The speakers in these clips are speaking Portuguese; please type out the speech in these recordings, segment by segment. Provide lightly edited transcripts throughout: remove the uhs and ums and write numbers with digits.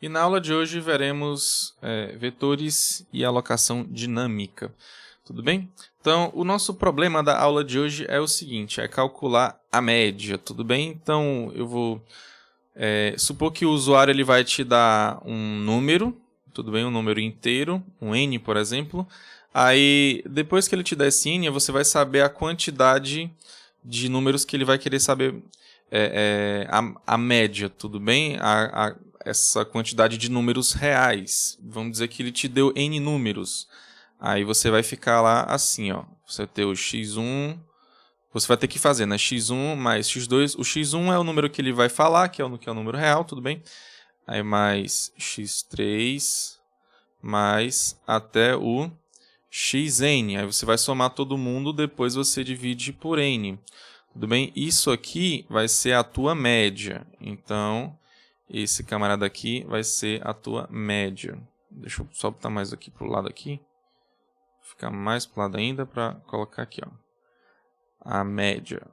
E na aula de hoje veremos vetores e alocação dinâmica. Tudo bem? Então, o nosso problema da aula de hoje é o seguinte, é calcular a média, tudo bem? Então, eu vou supor que o usuário ele vai te dar um número, tudo bem? Um número inteiro, um n, por exemplo. Aí, depois que ele te der esse n, você vai saber a quantidade de números que ele vai querer saber, a média, tudo bem? Essa quantidade de números reais. Vamos dizer que ele te deu n números. Aí você vai ficar lá assim, ó. Você vai ter o x1, você vai ter que fazer, né? x1 mais x2. O x1 é o número que ele vai falar, que é o número real, tudo bem? Aí mais x3 mais até o xn. Aí você vai somar todo mundo, depois você divide por n. Tudo bem? Isso aqui vai ser a tua média. Então, esse camarada aqui vai ser a tua média. Deixa eu só botar mais aqui pro lado aqui. Ficar mais pro lado ainda para colocar aqui, ó. A média.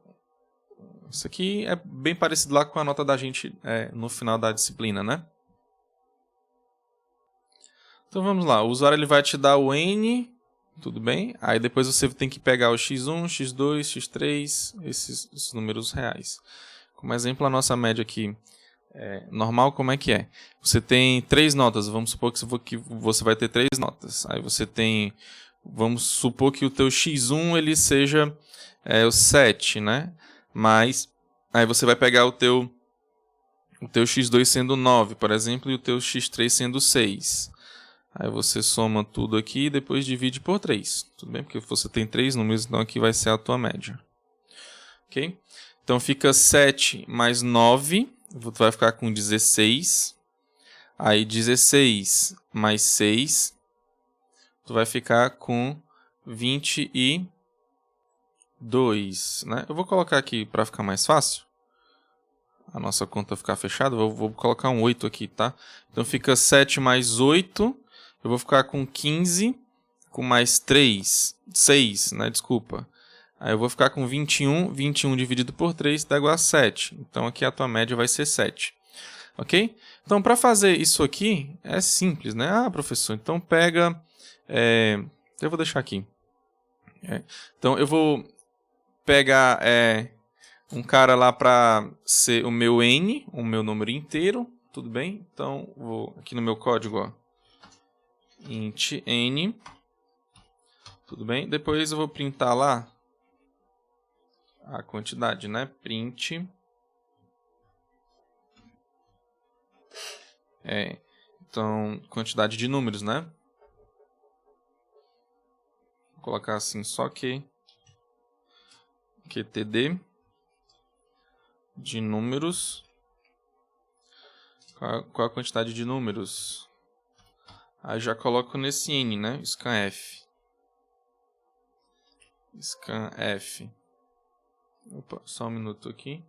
Isso aqui é bem parecido lá com a nota da gente no final da disciplina, né? Então vamos lá. O usuário ele vai te dar o n, tudo bem? Aí depois você tem que pegar o x1, x2, x3, esses números reais. Como exemplo, a nossa média aqui normal, como é que é? Você tem 3 notas, vamos supor que você vai ter 3 notas. Aí você tem, vamos supor que o teu x1 ele seja o 7, né? Mas aí você vai pegar o teu x2 sendo 9, por exemplo, e o teu x3 sendo 6. Aí você soma tudo aqui e depois divide por 3. Tudo bem? Porque você tem 3 números, então aqui vai ser a tua média. Ok? Então fica 7 mais 9, tu vai ficar com 16. Aí 16 mais 6, tu vai ficar com 22. Né? Eu vou colocar aqui para ficar mais fácil. A nossa conta ficar fechada, vou colocar um 8 aqui, tá? Então fica 7 mais 8, eu vou ficar com 15, com mais 3, 6, né? Desculpa. Aí eu vou ficar com 21, 21 dividido por 3 dá igual a 7. Então aqui a tua média vai ser 7. Ok? Então para fazer isso aqui é simples, né? Ah, professor, então pega... eu vou deixar aqui. Então eu vou pegar... um cara lá para ser o meu n, o meu número inteiro, tudo bem? Então, vou aqui no meu código, ó, int n, tudo bem? Depois eu vou printar lá a quantidade, né? Print, então, quantidade de números, né? Vou colocar assim, só qtd de números. Qual a quantidade de números? Aí já coloco nesse n, né? Scanf. Scanf. Opa, só um minuto aqui.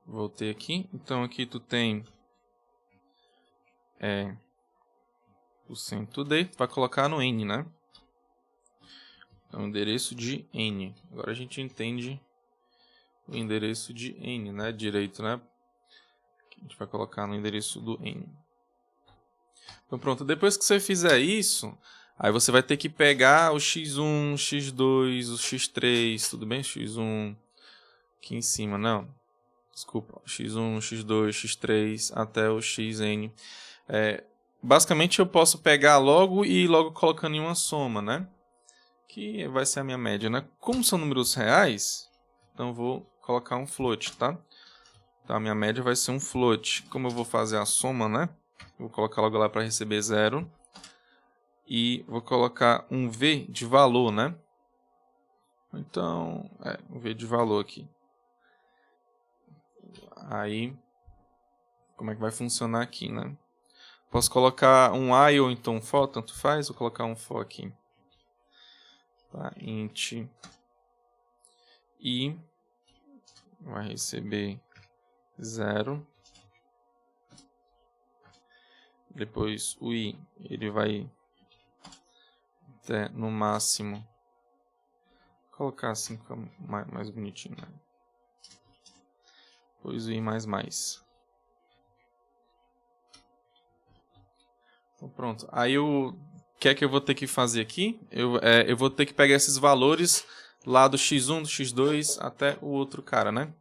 Voltei aqui. Então aqui tu tem o %d, vai colocar no n, né? Então, endereço de n. Agora a gente entende o endereço de n, né? Direito, né? A gente vai colocar no endereço do n. Então pronto, depois que você fizer isso, aí você vai ter que pegar o x1, x2, o x3, tudo bem? x1 aqui em cima, não. Desculpa, x1, x2, x3 até o xn. Basicamente eu posso pegar logo e ir logo colocando em uma soma, né? Que vai ser a minha média, né? Como são números reais, então eu vou colocar um float, tá? Então a minha média vai ser um float. Como eu vou fazer a soma, né? Vou colocar logo lá para receber 0. E vou colocar um v de valor, né? Então, um v de valor aqui. Aí, como é que vai funcionar aqui, né? Posso colocar um I ou então um for, tanto faz. Vou colocar um for aqui. Tá? Int i vai receber 0. Depois o i ele vai até no máximo. Vou colocar assim mais bonitinho, né? Depois o i mais. Então, pronto. Aí o que é que eu vou ter que fazer aqui? Eu vou ter que pegar esses valores lá do x1, do x2 até o outro cara, né?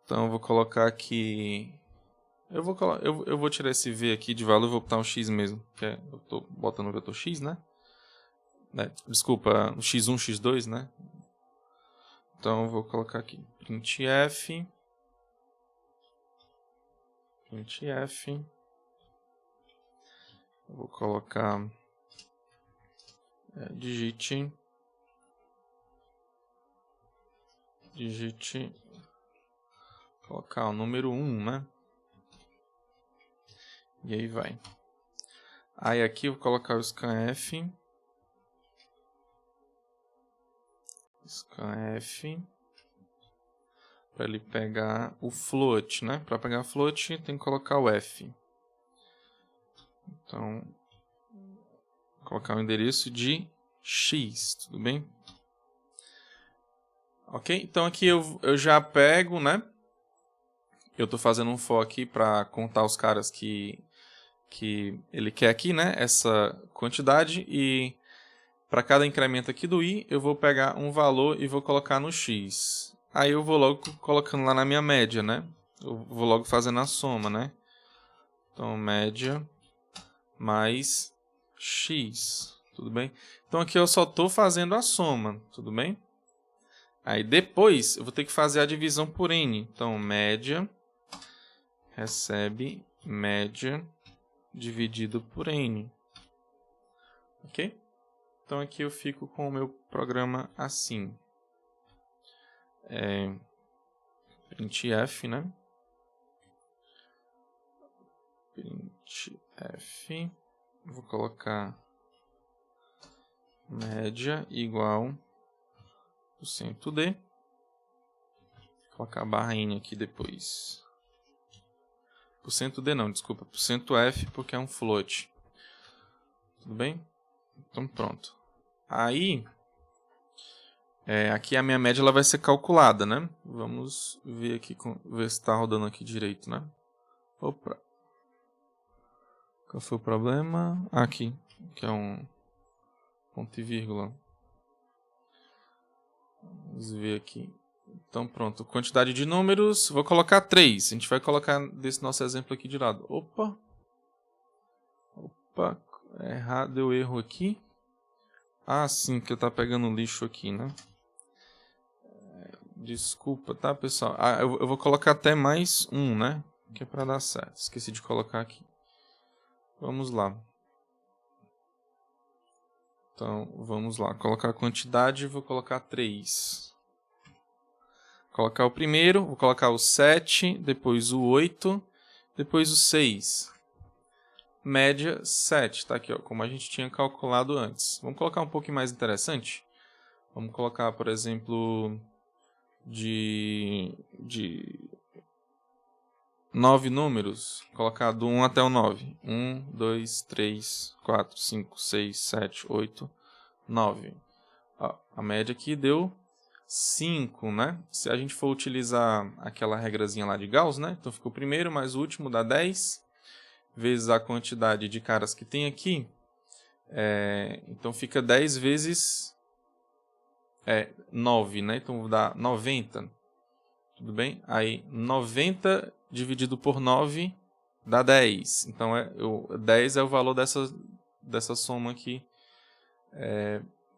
Então eu vou colocar aqui... Eu vou tirar esse v aqui de valor e vou botar um x mesmo. Que eu estou botando o vetor x, né? Desculpa, o x1, x2, né? Então eu vou colocar aqui printf. Eu vou colocar digite, colocar o número 1, né? E aí vai. Aí aqui eu vou colocar o scanf. Para ele pegar o float, né? Para pegar float tem que colocar o f. Então, vou colocar o endereço de x, tudo bem? Ok? Então aqui eu já pego, né? Eu estou fazendo um for aqui para contar os caras que ele quer aqui, né? Essa quantidade. E para cada incremento aqui do i, eu vou pegar um valor e vou colocar no x. Aí eu vou logo colocando lá na minha média, né? Eu vou logo fazendo a soma, né? Então, média mais x, tudo bem? Então aqui eu só estou fazendo a soma, tudo bem? Aí depois eu vou ter que fazer a divisão por n. Então, média recebe média dividido por n. Ok? Então aqui eu fico com o meu programa assim. Printf, né? Printf. Vou colocar média igual %d. Vou colocar a barra n aqui depois. %d não, desculpa. %f porque é um float. Tudo bem? Então pronto. Aí, aqui a minha média ela vai ser calculada, né? Vamos ver aqui, ver se está rodando aqui direito, né? Opa! Qual foi o problema? Aqui, que é um ponto e vírgula. Vamos ver aqui. Então pronto, quantidade de números, vou colocar 3. A gente vai colocar desse nosso exemplo aqui de lado. Opa, deu erro aqui. Ah, sim, que eu tá pegando lixo aqui, né? Desculpa, tá, pessoal? Eu vou colocar até mais 1, né? Que é para dar certo. Esqueci de colocar aqui. Vamos lá. Então, vamos lá. Colocar a quantidade, vou colocar 3. Colocar o primeiro, vou colocar o 7, depois o 8, depois o 6. Média 7, tá aqui, ó, como a gente tinha calculado antes. Vamos colocar um pouquinho mais interessante? Vamos colocar, por exemplo, de 9 números, colocar do 1 até o 9. 1, 2, 3, 4, 5, 6, 7, 8, 9. Ó, a média aqui deu 5, né? Se a gente for utilizar aquela regrazinha lá de Gauss, né? Então fica o primeiro mais o último dá 10, vezes a quantidade de caras que tem aqui. Então fica 10 vezes 9, né? Então dá 90. Tudo bem? Aí 90 dividido por 9 dá 10. Então 10 é o valor dessa soma aqui,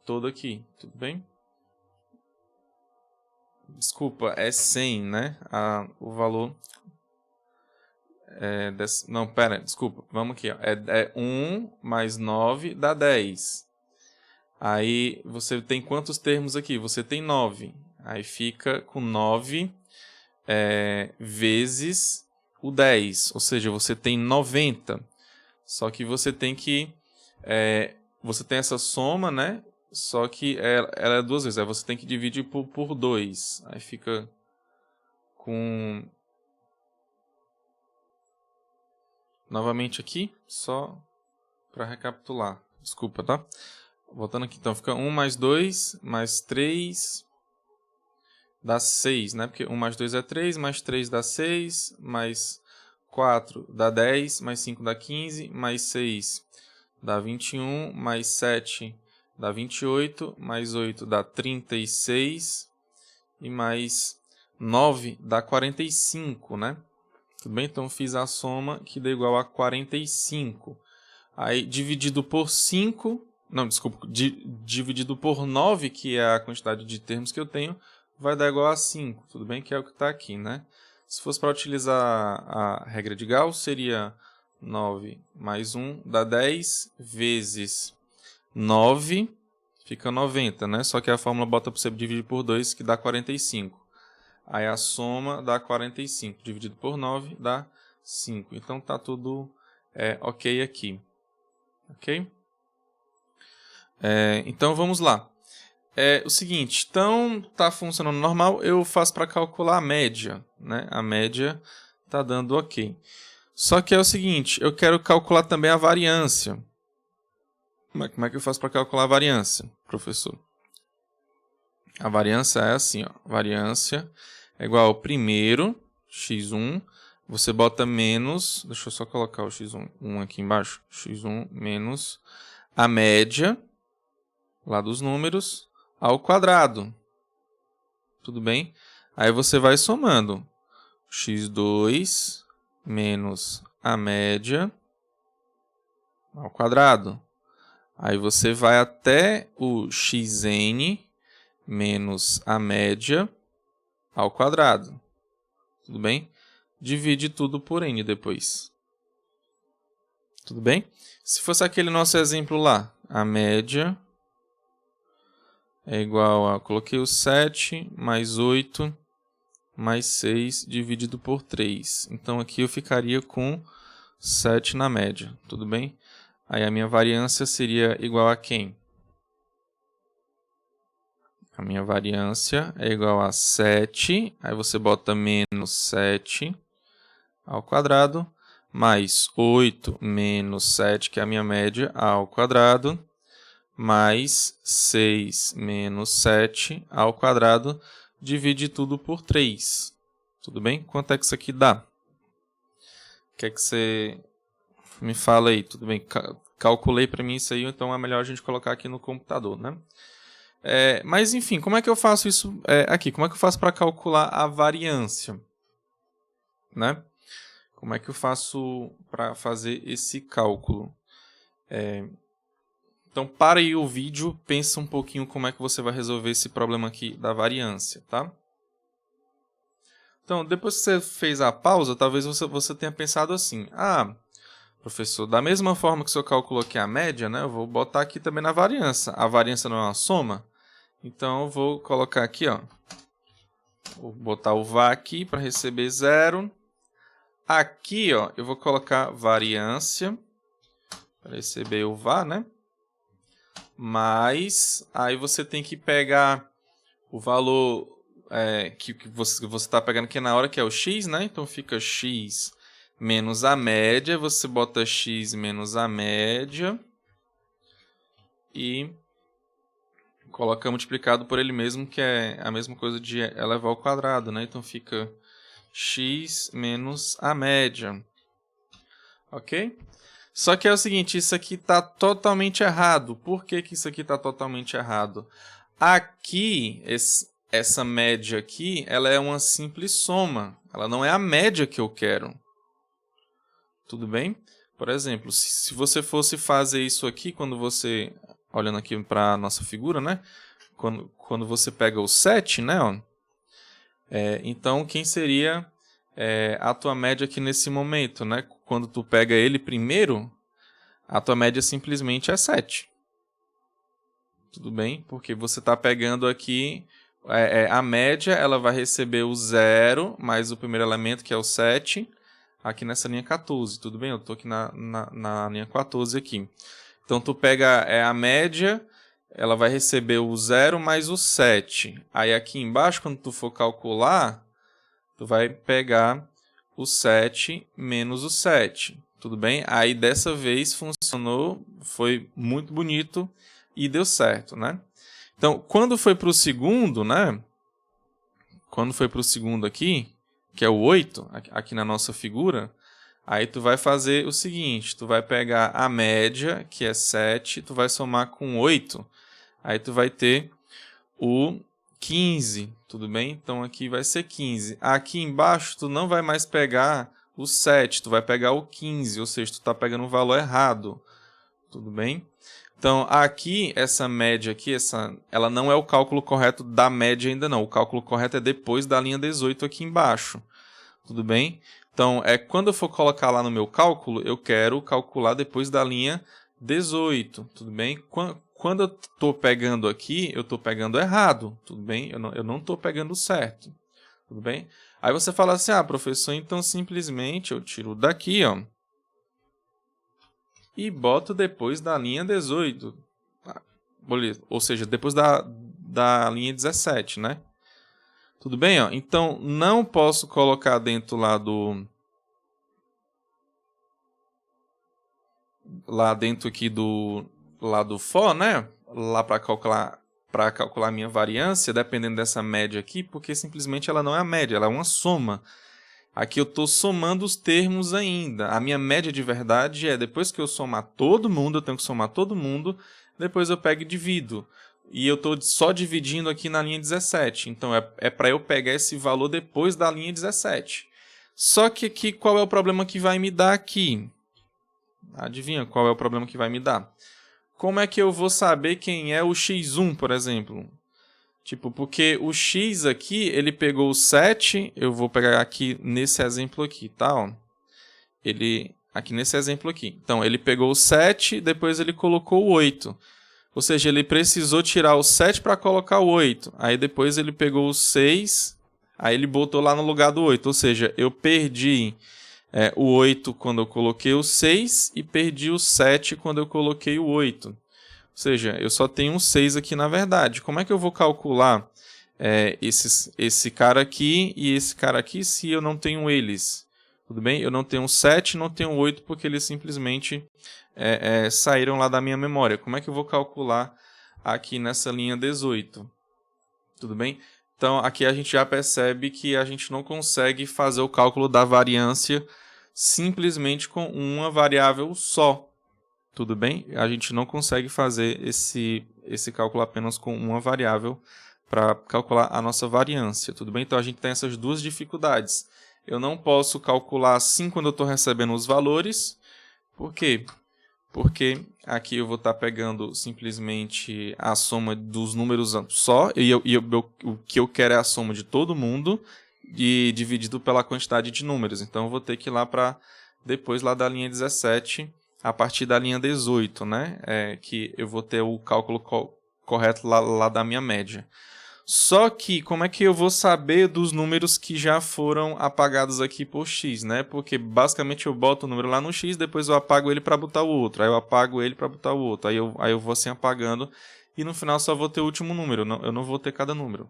toda aqui. Tudo bem? Desculpa, é 100, né? O valor... não, pera, desculpa. Vamos aqui. Ó. 1 mais 9 dá 10. Aí você tem quantos termos aqui? Você tem 9. Aí fica com 9 vezes o 10. Ou seja, você tem 90. Só que você tem que... você tem essa soma, né? Só que ela é 2 vezes. Aí você tem que dividir por 2. Aí fica com... Novamente aqui, só para recapitular. Desculpa, tá? Voltando aqui, então fica 1 mais 2 mais 3 dá 6, né? Porque 1 mais 2 é 3, mais 3 dá 6, mais 4 dá 10, mais 5 dá 15, mais 6 dá 21, mais 7 dá 28, mais 8 dá 36 e mais 9 dá 45, né? Tudo bem? Então, fiz a soma que dá igual a 45. Aí, dividido por 5... Não, desculpa. Dividido por 9, que é a quantidade de termos que eu tenho, vai dar igual a 5. Tudo bem? Que é o que está aqui, né? Se fosse para utilizar a regra de Gauss, seria 9 mais 1 dá 10, vezes 9, fica 90, né? Só que a fórmula bota para você dividir por 2, que dá 45. Aí a soma dá 45, dividido por 9 dá 5. Então está tudo ok aqui. Ok? Então vamos lá. O seguinte, então está funcionando normal, eu faço para calcular a média, né? A média está dando ok. Só que é o seguinte, eu quero calcular também a variância. Como é que eu faço para calcular a variância, professor? A variância é assim, ó. Variância é igual ao primeiro, x1, você bota menos, deixa eu só colocar o x1 aqui embaixo, x1 menos a média, lá dos números, ao quadrado. Tudo bem? Aí você vai somando x2 menos a média ao quadrado. Aí você vai até o xn menos a média ao quadrado. Tudo bem? Divide tudo por n depois. Tudo bem? Se fosse aquele nosso exemplo lá, a média é igual a... Coloquei o 7 mais 8 mais 6 dividido por 3. Então aqui eu ficaria com 7 na média. Tudo bem? Aí a minha variância seria igual a quem? A minha variância é igual a 7, aí você bota menos 7 ao quadrado, mais 8 menos 7, que é a minha média, ao quadrado, mais 6 menos 7 ao quadrado, divide tudo por 3. Tudo bem? Quanto é que isso aqui dá? O que é que você me fala aí? Tudo bem? Calculei para mim isso aí, então é melhor a gente colocar aqui no computador, né? Mas, enfim, como é que eu faço isso aqui? Como é que eu faço para calcular a variância? Né? Como é que eu faço para fazer esse cálculo? Então, para aí o vídeo, pensa um pouquinho como é que você vai resolver esse problema aqui da variância, tá? Então, depois que você fez a pausa, talvez você tenha pensado assim, professor, da mesma forma que o senhor calculou aqui a média, né, eu vou botar aqui também na variância. A variância não é uma soma? Então, eu vou colocar aqui, ó, vou botar o VA aqui para receber 0. Aqui, ó, eu vou colocar variância para receber o VA, né? Mas aí você tem que pegar o valor que você está pegando aqui na hora, que é o x, né? Então, fica x menos a média, você bota x menos a média e coloca multiplicado por ele mesmo, que é a mesma coisa de elevar ao quadrado, né? Então, fica x menos a média. Ok? Só que é o seguinte, isso aqui está totalmente errado. Por que isso aqui está totalmente errado? Aqui, essa média aqui, ela é uma simples soma. Ela não é a média que eu quero. Tudo bem? Por exemplo, se você fosse fazer isso aqui, quando você... Olhando aqui para a nossa figura, né? Quando você pega o 7, né? Ó, então, quem seria a tua média aqui nesse momento, né? Quando tu pega ele primeiro, a tua média simplesmente é 7. Tudo bem? Porque você está pegando aqui... a média, ela vai receber o 0 mais o primeiro elemento, que é o 7, aqui nessa linha 14. Tudo bem? Eu estou aqui na linha 14 aqui. Então, tu pega a média, ela vai receber o 0 mais o 7. Aí, aqui embaixo, quando tu for calcular, tu vai pegar o 7 menos o 7. Tudo bem? Aí, dessa vez, funcionou, foi muito bonito e deu certo, né? Então, quando foi para o segundo, né? Quando foi para o segundo aqui, que é o 8, aqui na nossa figura, Aí tu vai fazer o seguinte, tu vai pegar a média, que é 7, tu vai somar com 8, aí tu vai ter o 15, tudo bem? Então aqui vai ser 15. Aqui embaixo tu não vai mais pegar o 7, tu vai pegar o 15, ou seja, tu está pegando o valor errado, tudo bem? Então aqui, essa média aqui, ela não é o cálculo correto da média ainda não, o cálculo correto é depois da linha 18 aqui embaixo, tudo bem? Então, quando eu for colocar lá no meu cálculo, eu quero calcular depois da linha 18, tudo bem? Quando eu estou pegando aqui, eu estou pegando errado, tudo bem? Eu não estou pegando certo, tudo bem? Aí você fala assim, professor, então simplesmente eu tiro daqui, ó, e boto depois da linha 18, beleza? Ou seja, depois da linha 17, né? Tudo bem, ó? Então, não posso colocar dentro lá dentro aqui do for, né? Lá para calcular a minha variância, dependendo dessa média aqui, porque simplesmente ela não é a média, ela é uma soma. Aqui eu estou somando os termos ainda. A minha média de verdade depois que eu somar todo mundo, eu tenho que somar todo mundo, depois eu pego e divido. E eu estou só dividindo aqui na linha 17. Então é para eu pegar esse valor depois da linha 17. Só que aqui qual é o problema que vai me dar aqui? Adivinha qual é o problema que vai me dar? Como é que eu vou saber quem é o x1, por exemplo? Tipo, porque o x aqui, ele pegou o 7, eu vou pegar aqui nesse exemplo aqui, tá? Ó. Aqui nesse exemplo aqui. Então, ele pegou o 7, depois ele colocou o 8. Ou seja, ele precisou tirar o 7 para colocar o 8. Aí depois ele pegou o 6, aí ele botou lá no lugar do 8. Ou seja, eu perdi o 8 quando eu coloquei o 6 e perdi o 7 quando eu coloquei o 8. Ou seja, eu só tenho um 6 aqui na verdade. Como é que eu vou calcular esse cara aqui e esse cara aqui se eu não tenho eles? Tudo bem? Eu não tenho 7, não tenho 8 porque eles simplesmente saíram lá da minha memória. Como é que eu vou calcular aqui nessa linha 18? Tudo bem? Então, aqui a gente já percebe que a gente não consegue fazer o cálculo da variância simplesmente com uma variável só. Tudo bem? A gente não consegue fazer esse cálculo apenas com uma variável para calcular a nossa variância. Tudo bem? Então, a gente tem essas duas dificuldades. Eu não posso calcular assim quando eu estou recebendo os valores. Por quê? Porque aqui eu vou estar pegando simplesmente a soma dos números só, e o que eu quero é a soma de todo mundo, e dividido pela quantidade de números. Então eu vou ter que ir lá para depois lá da linha 17, a partir da linha 18, né? Que eu vou ter o cálculo correto lá da minha média. Só que, como é que eu vou saber dos números que já foram apagados aqui por x, né? Porque, basicamente, eu boto o número lá no x, depois eu apago ele para botar o outro. Aí eu apago ele para botar o outro. Aí eu vou assim apagando e no final só vou ter o último número. Eu não vou ter cada número.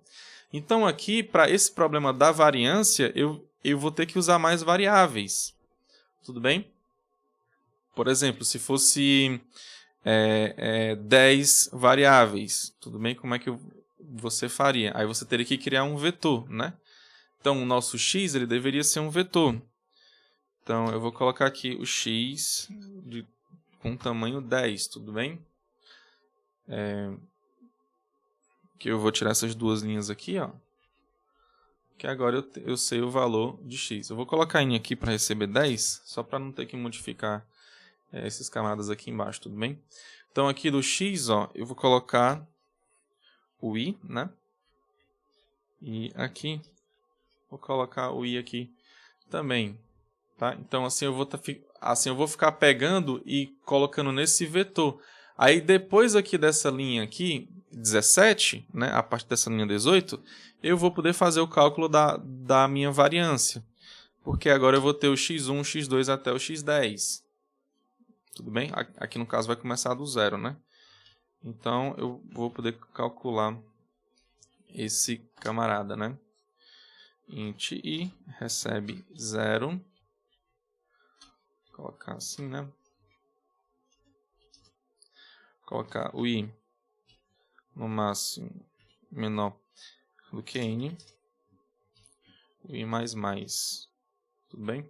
Então, aqui, para esse problema da variância, eu vou ter que usar mais variáveis. Tudo bem? Por exemplo, se fosse 10 variáveis, tudo bem? Como é que você faria? Aí você teria que criar um vetor, né? Então, o nosso x ele deveria ser um vetor. Então, eu vou colocar aqui o x com tamanho 10, tudo bem? Que eu vou tirar essas duas linhas aqui, ó. Que agora eu sei o valor de x. Eu vou colocar n aqui para receber 10, só para não ter que modificar esses camaradas aqui embaixo, tudo bem? Então, aqui do x, ó, eu vou colocar o i, né? E aqui, vou colocar o i aqui também, tá? Então, assim eu vou ficar pegando e colocando nesse vetor. Aí, depois aqui dessa linha aqui, 17, né? A partir dessa linha 18, eu vou poder fazer o cálculo da minha variância. Porque agora eu vou ter o x1, x2 até o x10. Tudo bem? Aqui no caso vai começar do zero, né? Então eu vou poder calcular esse camarada, né? Int i recebe 0. Vou colocar assim, né? Colocar o i no máximo menor do que n. O i mais. Tudo bem?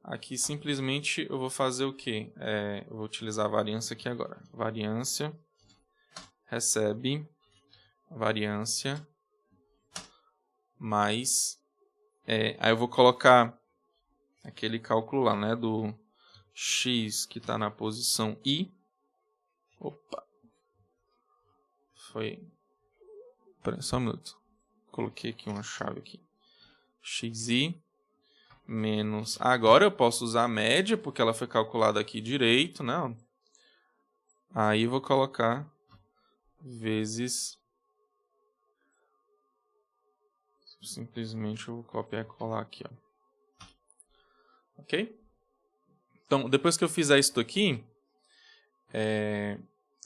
aqui simplesmente eu vou fazer o quê? Eu vou utilizar a variância aqui agora. Variância recebe variância mais... aí eu vou colocar aquele cálculo lá, né? Do x que está na posição I. Opa! Foi... Pera só um minuto. Coloquei aqui uma chave aqui. xi menos... Agora eu posso usar a média, porque ela foi calculada aqui direito, né? Aí eu vou colocar vezes... Simplesmente eu vou copiar e colar aqui, ó. Ok? Então, depois que eu fizer isso aqui,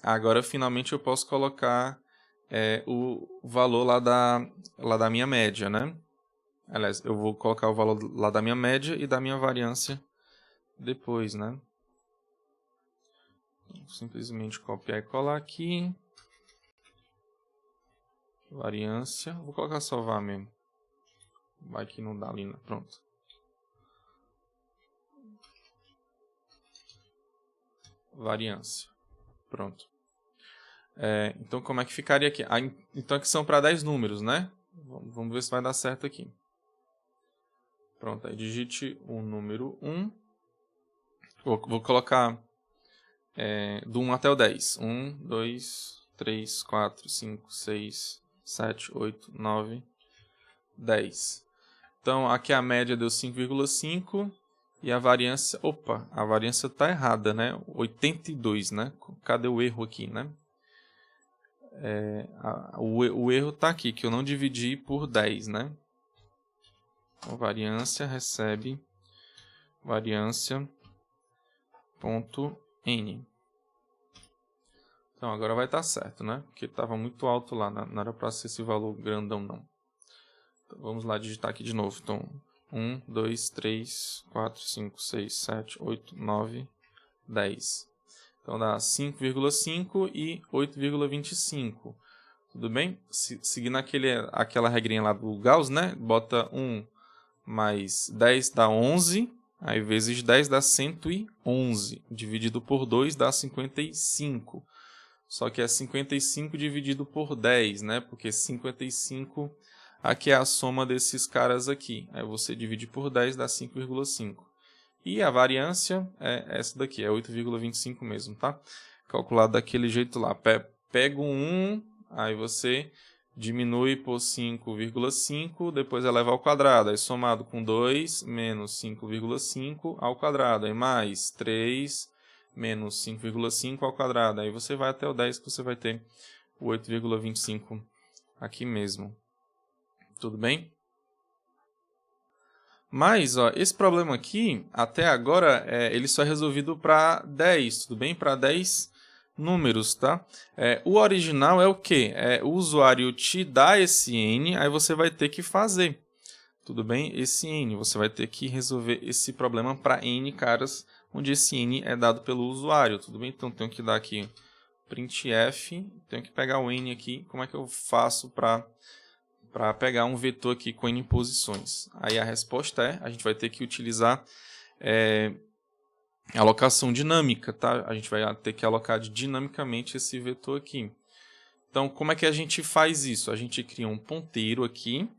agora finalmente eu posso colocar o valor lá da minha média, né? Aliás, eu vou colocar o valor lá da minha média e da minha variância depois, né? Então, simplesmente copiar e colar aqui. Variância. Vou colocar salvar mesmo. Vai que não dá ali, né? Pronto. Variância. Pronto. Então, como é que ficaria aqui? Então, aqui são para 10 números, né? Vamos ver se vai dar certo aqui. Pronto, aí digite o número 1. Vou colocar do 1 até o 10. 1, 2, 3, 4, 5, 6, 7, 8, 9, 10. Então, aqui a média deu 5,5 e a variância... Opa, a variância está errada, né? 82, né? Cadê o erro aqui, né? O erro está aqui, que eu não dividi por 10, né? Então, variância recebe variância ponto n. Então, agora vai estar certo, né? Porque estava muito alto lá, não era para ser esse valor grandão, não. Então, vamos lá digitar aqui de novo. Então, 1, 2, 3, 4, 5, 6, 7, 8, 9, 10. Então, dá 5,5 e 8,25. Tudo bem? Seguindo aquela regrinha lá do Gauss, né? Bota 1 mais 10 dá 11. Aí, vezes 10 dá 111. Dividido por 2 dá 55. Só que é 55 dividido por 10, né? Porque 55 aqui é a soma desses caras aqui. Aí você divide por 10 dá 5,5. E a variância é essa daqui, é 8,25 mesmo, tá? Calculado daquele jeito lá. Pega o 1, aí você diminui por 5,5, depois eleva ao quadrado. Aí somado com 2, menos 5,5 ao quadrado. Aí mais 3, menos 5,5 ao quadrado. Aí você vai até o 10, que você vai ter o 8,25 aqui mesmo. Tudo bem? Mas, ó, esse problema aqui, até agora, ele só é resolvido para 10, tudo bem? Para 10 números, tá? O original é o quê? O usuário te dá esse n, aí você vai ter que fazer, tudo bem? Esse n, você vai ter que resolver esse problema para n caras, onde esse n é dado pelo usuário, tudo bem? Então, tenho que dar aqui printf, tenho que pegar o n aqui, como é que eu faço para pegar um vetor aqui com n posições? Aí a resposta a gente vai ter que utilizar alocação dinâmica, tá? A gente vai ter que alocar dinamicamente esse vetor aqui. Então, como é que a gente faz isso? A gente cria um ponteiro aqui.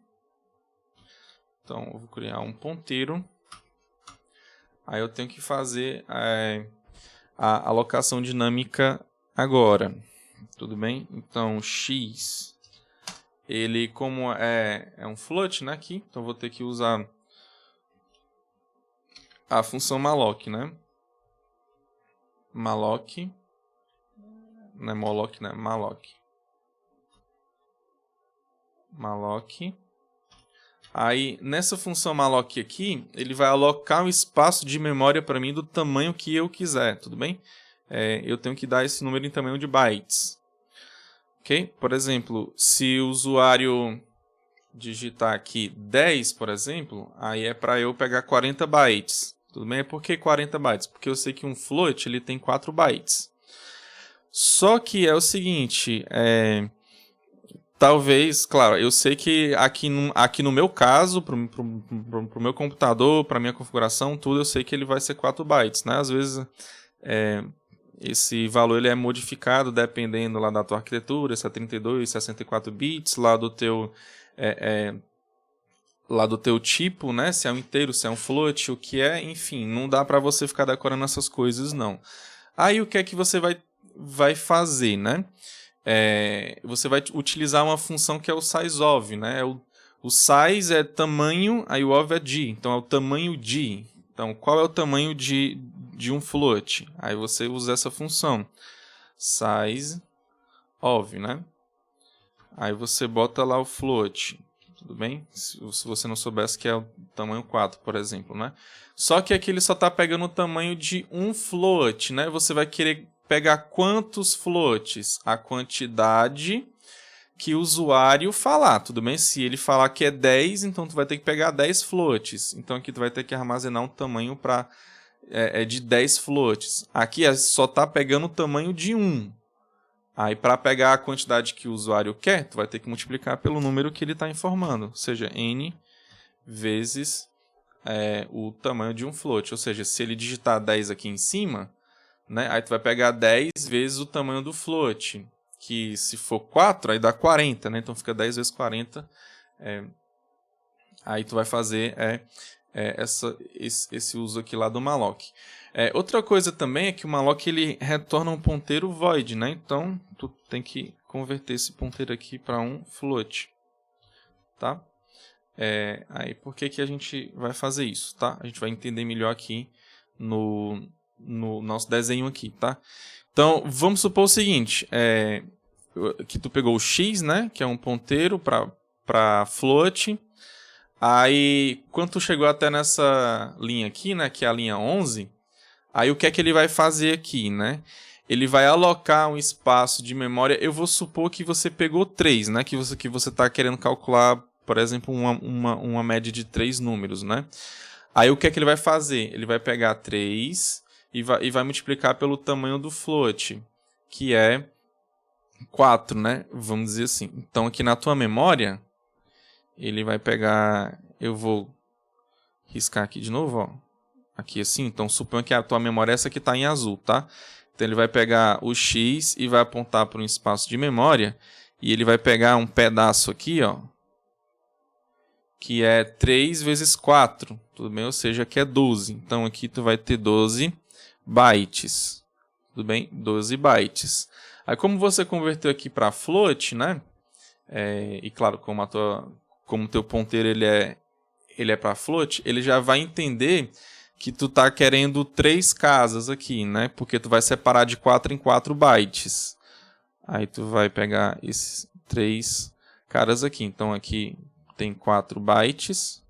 Então, eu vou criar um ponteiro. Aí eu tenho que fazer a alocação dinâmica agora. Tudo bem? Então, x... Ele, como é um float, né, aqui, então vou ter que usar a função malloc, né? Malloc, não é malloc, né? Malloc. Malloc. Aí, nessa função malloc aqui, ele vai alocar um espaço de memória para mim do tamanho que eu quiser, tudo bem? Eu tenho que dar esse número em tamanho de bytes. Ok? Por exemplo, se o usuário digitar aqui 10, por exemplo, aí é para eu pegar 40 bytes. Tudo bem? Por que 40 bytes? Porque eu sei que um float ele tem 4 bytes. Só que é o seguinte, Talvez, claro, eu sei que aqui no meu caso, pro meu computador, para minha configuração, tudo, eu sei que ele vai ser 4 bytes, né? Às vezes esse valor ele é modificado dependendo lá da tua arquitetura, se é 32, 64 bits, lá do teu tipo, né? Se é um inteiro, se é um float, o que é, enfim, não dá para você ficar decorando essas coisas, não. Aí o que é que você vai fazer, né? Você vai utilizar uma função que é o sizeOf, né? O size é tamanho, aí o of é d, então é o tamanho de. Então, qual é o tamanho de um float? Aí você usa essa função, sizeOf, né? Aí você bota lá o float, tudo bem? Se você não soubesse que é o tamanho 4, por exemplo, né? Só que aqui ele só está pegando o tamanho de um float, né? Você vai querer pegar quantos floats? A quantidade que o usuário falar, tudo bem? Se ele falar que é 10, então tu vai ter que pegar 10 floats. Então aqui tu vai ter que armazenar um tamanho de 10 floats. Aqui só está pegando o tamanho de 1. Aí para pegar a quantidade que o usuário quer, tu vai ter que multiplicar pelo número que ele está informando. Ou seja, n vezes o tamanho de um float. Ou seja, se ele digitar 10 aqui em cima, né, aí tu vai pegar 10 vezes o tamanho do float. Que se for 4, aí dá 40, né? Então fica 10 vezes 40. Aí tu vai fazer esse uso aqui lá do malloc. Outra coisa também é que o malloc ele retorna um ponteiro void, né? Então tu tem que converter esse ponteiro aqui para um float, tá? Aí por que a gente vai fazer isso, tá? A gente vai entender melhor aqui no nosso desenho aqui, tá? Então, vamos supor o seguinte, que tu pegou o x, né, que é um ponteiro para float, aí quando tu chegou até nessa linha aqui, né, que é a linha 11, aí o que é que ele vai fazer aqui, né? Ele vai alocar um espaço de memória, eu vou supor que você pegou 3, né, que você está querendo calcular, por exemplo, uma média de 3 números, né? Aí o que é que ele vai fazer? Ele vai pegar 3 e vai multiplicar pelo tamanho do float, que é 4, né? Vamos dizer assim. Então, aqui na tua memória, ele vai pegar... Eu vou riscar aqui de novo, ó. Aqui assim. Então, suponha que a tua memória é essa que está em azul, tá? Então, ele vai pegar o x e vai apontar para um espaço de memória. E ele vai pegar um pedaço aqui, ó, que é 3 vezes 4. Tudo bem? Ou seja, aqui é 12. Então, aqui tu vai ter 12 bytes. Tudo bem? 12 bytes. Aí, como você converteu aqui para float, né? E claro, como o teu ponteiro ele é para float, ele já vai entender que tu tá querendo 3 casas aqui, né? Porque tu vai separar de 4 em 4 bytes. Aí tu vai pegar esses 3 caras aqui. Então aqui tem 4 bytes,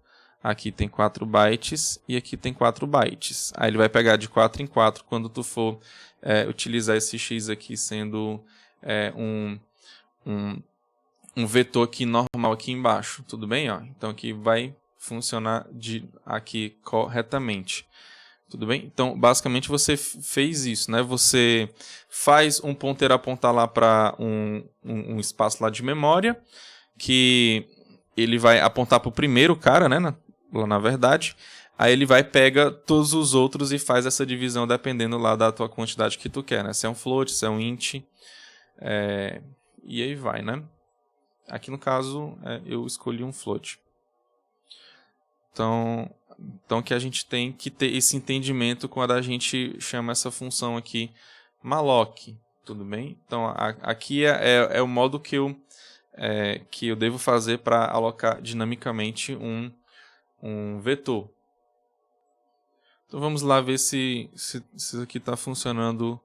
aqui tem 4 bytes e aqui tem 4 bytes. Aí ele vai pegar de 4 em 4 quando tu for utilizar esse x aqui sendo um vetor aqui normal aqui embaixo. Tudo bem? Ó? Então aqui vai funcionar aqui corretamente. Tudo bem? Então, basicamente, você fez isso, né? Você faz um ponteiro apontar lá para um espaço lá de memória, que ele vai apontar para o primeiro cara, né? Lá na verdade. Aí ele vai pega todos os outros e faz essa divisão dependendo lá da tua quantidade que tu quer, né? Se é um float, se é um int. E aí vai, né? Aqui no caso, eu escolhi um float. Então que a gente tem que ter esse entendimento quando a gente chama essa função aqui malloc, tudo bem? Então aqui é o modo que eu devo fazer para alocar dinamicamente um vetor. Então vamos lá ver se isso aqui está funcionando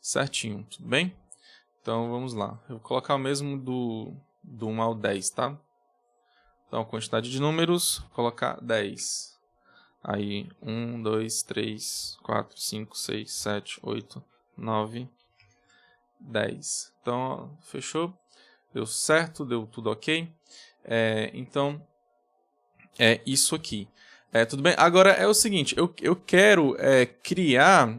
certinho, tudo bem? Então vamos lá, eu vou colocar o mesmo do 1 ao 10, tá? Então, quantidade de números, vou colocar 10. Aí, 1, 2, 3, 4, 5, 6, 7, 8, 9, 10. Então, ó, fechou? Deu certo, deu tudo ok. Então, é isso aqui. Tudo bem? Agora, é o seguinte, eu quero criar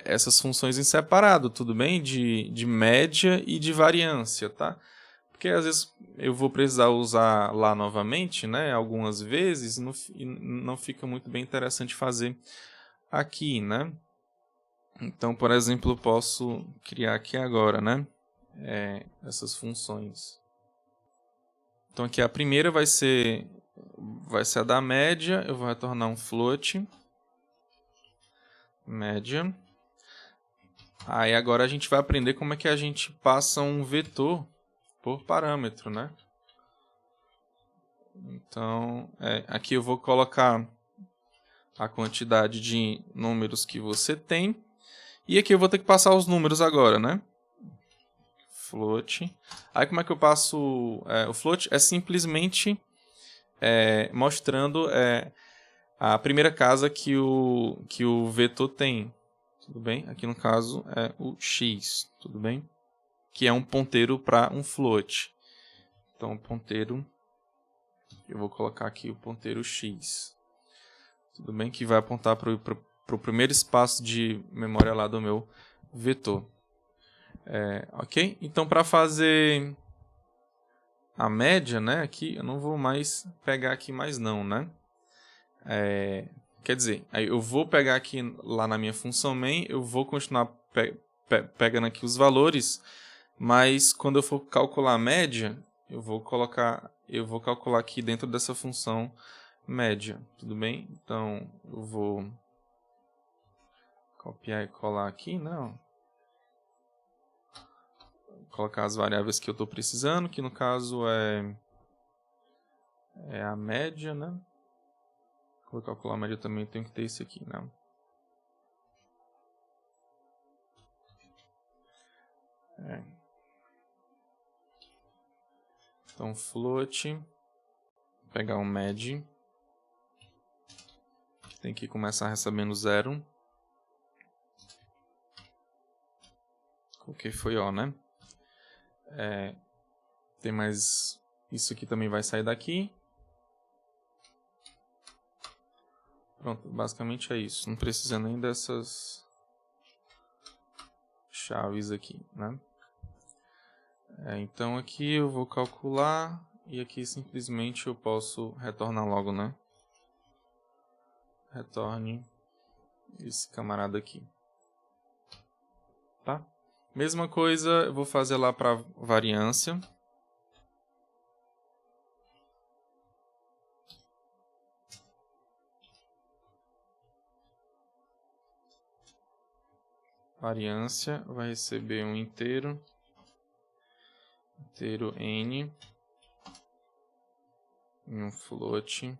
essas funções em separado, tudo bem? De média e de variância, tá? porque às vezes eu vou precisar usar lá novamente, né, algumas vezes, e não fica muito bem interessante fazer aqui, né? Então, por exemplo, eu posso criar aqui agora, né, essas funções. Então aqui a primeira vai ser a da média, eu vou retornar um float, média. Aí agora a gente vai aprender como é que a gente passa um vetor por parâmetro, né? Então, aqui eu vou colocar a quantidade de números que você tem. E aqui eu vou ter que passar os números agora, né? Float. Aí como é que eu passo o float? É simplesmente mostrando a primeira casa que o vetor tem. Tudo bem? Aqui no caso é o x, tudo bem? Que é um ponteiro para um float. Então, o ponteiro, eu vou colocar aqui o ponteiro x. Tudo bem? Que vai apontar para o primeiro espaço de memória lá do meu vetor. Ok? Então, para fazer a média, né, aqui, eu não vou mais pegar aqui mais não, né? Quer dizer, aí eu vou pegar aqui lá na minha função main, eu vou continuar pegando aqui os valores, mas quando eu for calcular a média, eu vou calcular aqui dentro dessa função média, tudo bem? Então, eu vou copiar e colar aqui, não. Colocar as variáveis que eu estou precisando, que no caso é a média, né? Vou calcular a média também, tenho que ter esse aqui, né? Então, float, pegar o med, que tem que começar recebendo 0. Coloquei foi O, né? Tem mais... Isso aqui também vai sair daqui. Pronto, basicamente é isso. Não precisa nem dessas chaves aqui, né? Então aqui eu vou calcular e aqui simplesmente eu posso retornar logo, né? Retorne esse camarada aqui. Tá? Mesma coisa eu vou fazer lá para variância. Variância vai receber um inteiro n e um float,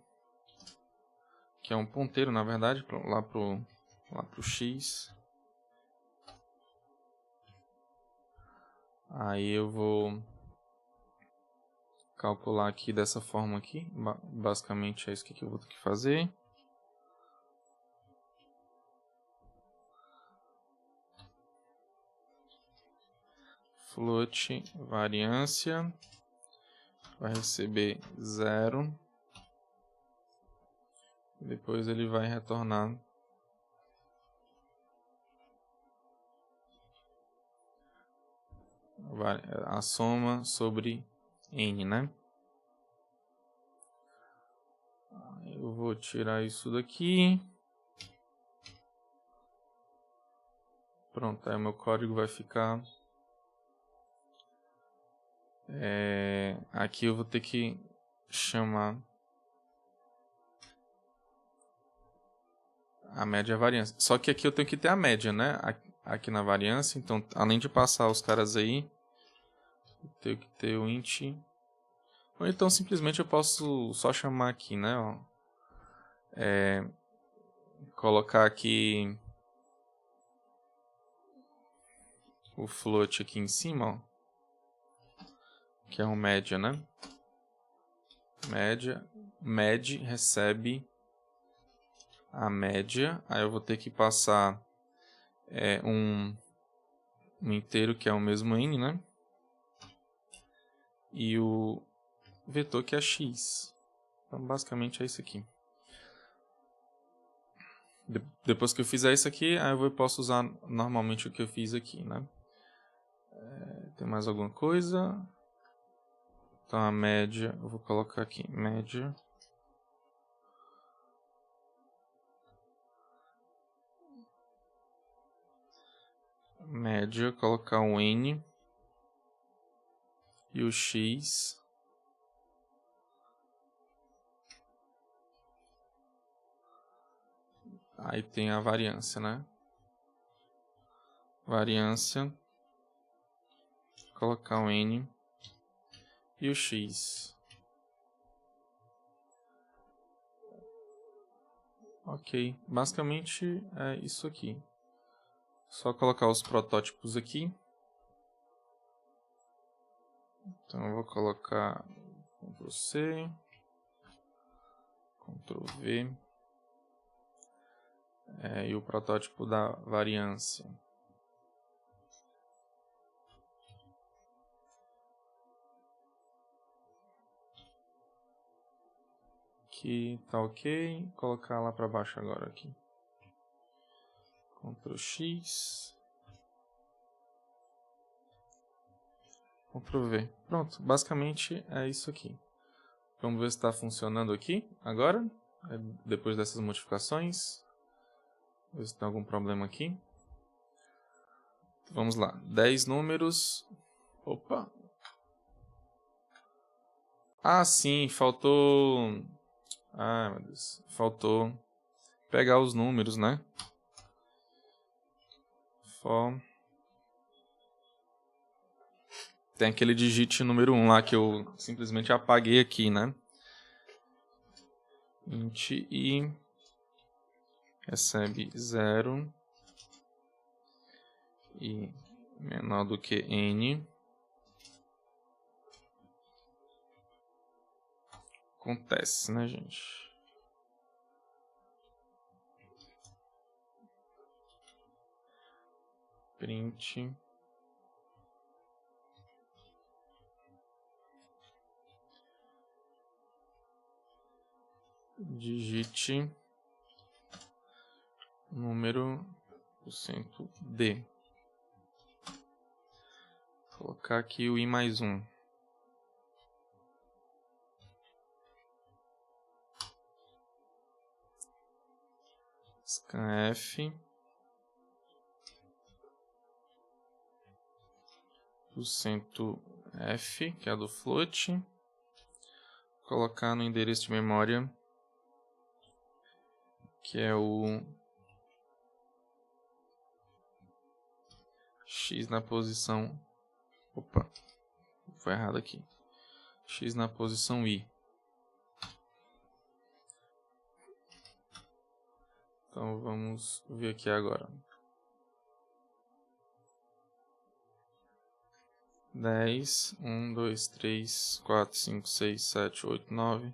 que é um ponteiro, na verdade, lá pro x. Aí eu vou calcular aqui dessa forma aqui. Basicamente é isso que eu vou ter que fazer. Float variância vai receber 0. Depois ele vai retornar a soma sobre n, né? Eu vou tirar isso daqui. Pronto, aí o meu código vai ficar... aqui eu vou ter que chamar a média e a variância. Só que aqui eu tenho que ter a média, né? Aqui na variância. Então, além de passar os caras aí, eu tenho que ter o int. Ou então, simplesmente, eu posso só chamar aqui, né? Ó. Colocar aqui o float aqui em cima, ó, que é um média, né? Média. Med recebe a média. Aí eu vou ter que passar um inteiro que é o mesmo n, né? E o vetor que é x. Então, basicamente é isso aqui. Depois que eu fizer isso aqui, aí eu posso usar normalmente o que eu fiz aqui, né? Tem mais alguma coisa? Então, a média, eu vou colocar aqui, média. Média, colocar o N e o X. Aí tem a variância, né? Variância, colocar o N e o X. Ok, basicamente é isso aqui. Só colocar os protótipos aqui. Então eu vou colocar Ctrl C, Ctrl V, e o protótipo da variância. Aqui tá ok, colocar lá para baixo agora aqui. Ctrl X, Ctrl V. Pronto, basicamente é isso aqui. Vamos ver se está funcionando aqui agora, depois dessas modificações. Ver se tem algum problema aqui. Vamos lá, 10 números. Opa! Ah, sim, faltou... Ah, meu Deus, faltou pegar os números, né? Tem aquele digit número 1 lá que eu simplesmente apaguei aqui, né? Int I recebe 0 e menor do que N. Acontece, né, gente? Print digite número %D. Vou colocar aqui o I mais 1. Scanf %F, que é do float. Vou colocar no endereço de memória, que é o X na posição... Opa, foi errado aqui. X na posição I. Então vamos ver aqui agora. 10, 1, 2, 3, 4, 5, 6, 7, 8, 9,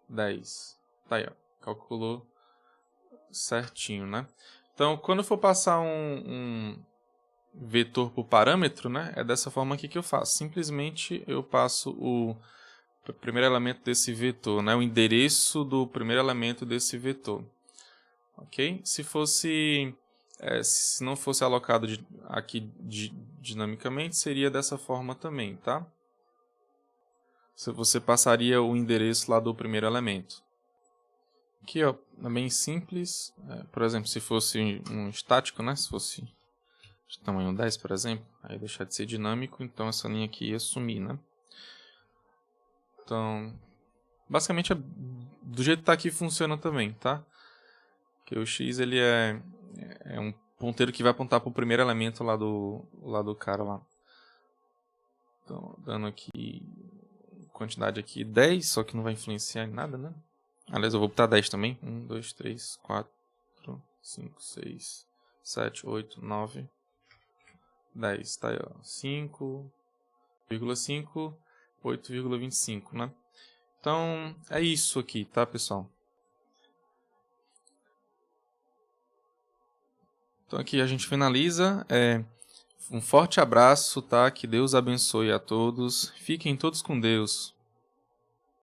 10. Tá aí, ó. Calculou certinho, né? Então, quando eu for passar um vetor por parâmetro, né? É dessa forma aqui que eu faço. Simplesmente eu passo o primeiro elemento desse vetor, né? O endereço do primeiro elemento desse vetor. Ok? Se não fosse alocado aqui dinamicamente, seria dessa forma também, tá? Você passaria o endereço lá do primeiro elemento. Aqui, ó, é bem simples. Por exemplo, se fosse um estático, né? Se fosse de tamanho 10, por exemplo, aí deixar de ser dinâmico, então essa linha aqui ia sumir, né? Então, basicamente, do jeito que está aqui, funciona também, tá? Porque o x ele é um ponteiro que vai apontar para o primeiro elemento lá do cara lá. Então, dando aqui quantidade aqui 10, só que não vai influenciar em nada, né? Aliás, eu vou botar 10 também. 1, 2, 3, 4, 5, 6, 7, 8, 9, 10. Tá aí, ó. 5,5, 8,25, né? Então, é isso aqui, tá, pessoal? Então, aqui a gente finaliza. Um forte abraço, tá? Que Deus abençoe a todos. Fiquem todos com Deus.